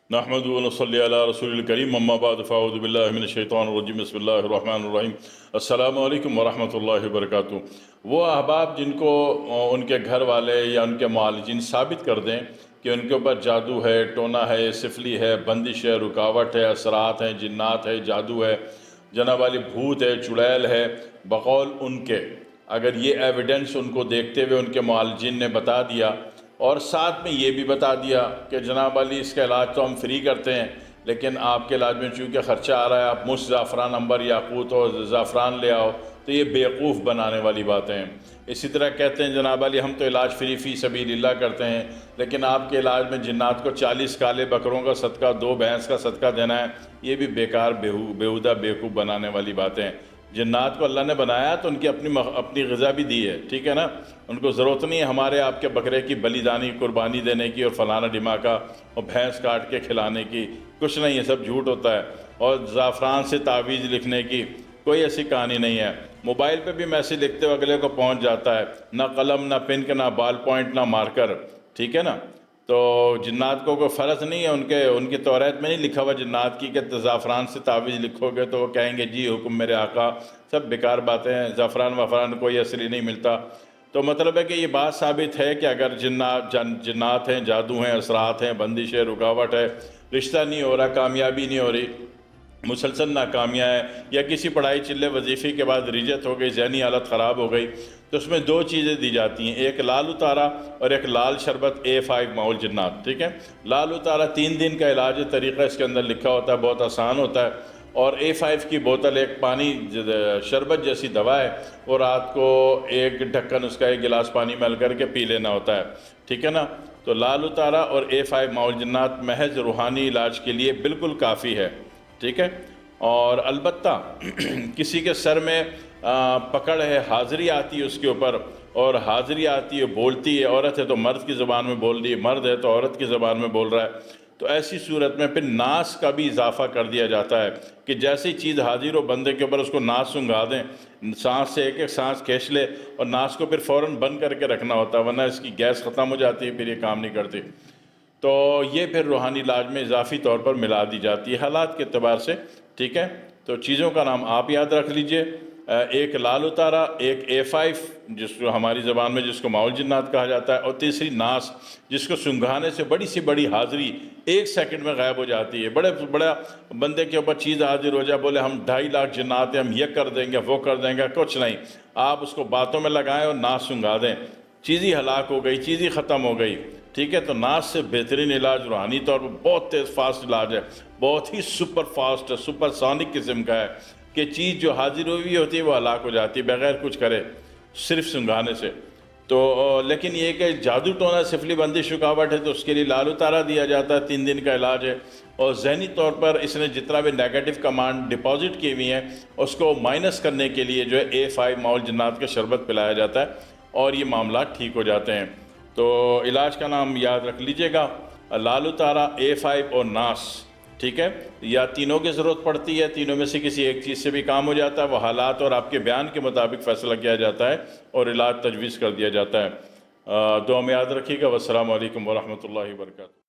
نحمد و نصلی علی رسول الکریم اما بعد فاعوذ باللہ من الشیطان الرجیم بسم اللہ الرحمن الرحیم السلام علیکم ورحمۃ اللہ وبرکاتہ۔ وہ احباب جن کو ان کے گھر والے یا ان کے معالجین ثابت کر دیں کہ ان کے اوپر جادو ہے، ٹونا ہے، سفلی ہے، بندش ہے، رکاوٹ ہے، اثرات ہیں، جنات ہے، جادو ہے، جناب والی بھوت ہے، چڑیل ہے، بقول ان کے اگر یہ ایویڈنس ان کو دیکھتے ہوئے ان کے معالجین نے بتا دیا اور ساتھ میں یہ بھی بتا دیا کہ جناب علی اس کا علاج تو ہم فری کرتے ہیں، لیکن آپ کے علاج میں چونکہ خرچہ آ رہا ہے، آپ مشت زعفران عنبر یاقوت اور زعفران لے آؤ، تو یہ بیوقوف بنانے والی باتیں ہیں۔ اسی طرح کہتے ہیں جناب علی ہم تو علاج فی سبیل اللہ کرتے ہیں، لیکن آپ کے علاج میں جنات کو 40 کالے بکروں کا صدقہ، 2 بھینس کا صدقہ دینا ہے، یہ بھی بیکار بیہودہ بیوقوف بنانے والی باتیں ہیں۔ جنات کو اللہ نے بنایا تو ان کی اپنی غذا بھی دی ہے، ٹھیک ہے نا، ان کو ضرورت نہیں ہے ہمارے آپ کے بکرے کی بلیدانی قربانی دینے کی اور فلانا ڈماکا اور بھینس کاٹ کے کھلانے کی، کچھ نہیں ہے، سب جھوٹ ہوتا ہے۔ اور زعفران سے تعویذ لکھنے کی کوئی ایسی کہانی نہیں ہے۔ موبائل پہ بھی میسیج لکھتے ہوئے اگلے کو پہنچ جاتا ہے، نہ قلم، نہ پن نہ بال پوائنٹ، نہ مارکر، ٹھیک ہے نا۔ تو جنات کو کوئی فرض نہیں ہے، ان کی توریت میں نہیں لکھا ہوا جنات کی کہ زعفران سے تعویذ لکھو گے تو وہ کہیں گے جی حکم میرے آقا، سب بیکار باتیں ہیں، زعفران وفران کوئی اصلی نہیں ملتا۔ تو مطلب ہے کہ یہ بات ثابت ہے کہ اگر جنات ہیں، جادو ہیں، اثرات ہیں، بندش ہے، رکاوٹ ہے، رشتہ نہیں ہو رہا، کامیابی نہیں ہو رہی، مسلسل ناکامیاں ہے، یا کسی پڑھائی چلے وظیفے کے بعد ریجت ہو گئی، ذہنی حالت خراب ہو گئی، تو اس میں 2 چیزیں دی جاتی ہیں، ایک لال اتارا اور ایک لال شربت A5 معول جنات، ٹھیک ہے۔ لال اتارا 3 دن کا علاج طریقہ اس کے اندر لکھا ہوتا ہے، بہت آسان ہوتا ہے، اور A5 کی بوتل ایک پانی شربت جیسی دوا ہے، وہ رات کو 1 ڈھکن اس کا 1 گلاس پانی میں مل کر کے پی لینا ہوتا ہے، ٹھیک ہے نا۔ تو لال اتارا اور A5 معول جنات محض روحانی علاج کے لیے بالکل کافی ہے، ٹھیک ہے۔ اور البتہ کسی کے سر میں پکڑ ہے، حاضری آتی ہے اس کے اوپر، اور حاضری آتی ہے، بولتی ہے، عورت ہے تو مرد کی زبان میں بول رہی ہے، مرد ہے تو عورت کی زبان میں بول رہا ہے، تو ایسی صورت میں پھر ناس کا بھی اضافہ کر دیا جاتا ہے کہ جیسی چیز حاضر ہو بندے کے اوپر اس کو ناس سنگھا دیں، سانس سے ایک سانس کھینچ لے، اور ناس کو پھر فوراً بند کر کے رکھنا ہوتا ہے ورنہ اس کی گیس ختم ہو جاتی ہے، پھر یہ کام نہیں کرتی۔ تو یہ پھر روحانی علاج میں اضافی طور پر ملا دی جاتی ہے حالات کے اعتبار سے، ٹھیک ہے۔ تو چیزوں کا نام آپ یاد رکھ لیجئے، ایک لال اتارا، ایک A5 جس کو ہماری زبان میں جس کو معول جنات کہا جاتا ہے، اور تیسری ناس جس کو سنگھانے سے بڑی سی بڑی حاضری 1 سیکنڈ میں غائب ہو جاتی ہے۔ بڑا بندے کے اوپر چیز حاضر ہو جائے، بولے ہم 2.5 لاکھ جنات ہیں، ہم یہ کر دیں گے، وہ کر دیں گے، کچھ نہیں، آپ اس کو باتوں میں لگائیں اور ناس سنگھا دیں، چیز ہی ہلاک ہو گئی، چیز ہی ختم ہو گئی، ٹھیک ہے۔ تو ناس سے بہترین علاج روحانی طور پر بہت تیز فاسٹ علاج ہے، بہت ہی سپر فاسٹ ہے، سپر سونک قسم کا ہے کہ چیز جو حاضر ہوئی ہوتی ہے وہ ہلاک ہو جاتی ہے بغیر کچھ کرے، صرف سنگھانے سے۔ تو لیکن یہ کہ جادو ٹونا، سفلی بندش، رکاوٹ ہے تو اس کے لیے لال اتارا دیا جاتا ہے، 3 دن کا علاج ہے، اور ذہنی طور پر اس نے جتنا بھی نیگیٹو کمانڈ ڈپازٹ کی ہوئی ہیں اس کو مائنس کرنے کے لیے جو ہے A5 معول جنات کا شربت پلایا جاتا ہے، اور یہ معاملات ٹھیک ہو جاتے ہیں۔ تو علاج کا نام یاد رکھ لیجئے گا، لال اتارا، A5 اور ناس، ٹھیک ہے۔ یا تینوں کی ضرورت پڑتی ہے، تینوں میں سے کسی ایک چیز سے بھی کام ہو جاتا ہے، وہ حالات اور آپ کے بیان کے مطابق فیصلہ کیا جاتا ہے اور علاج تجویز کر دیا جاتا ہے۔ دعا میں یاد رکھیے گا۔ والسلام علیکم ورحمۃ اللہ وبرکاتہ۔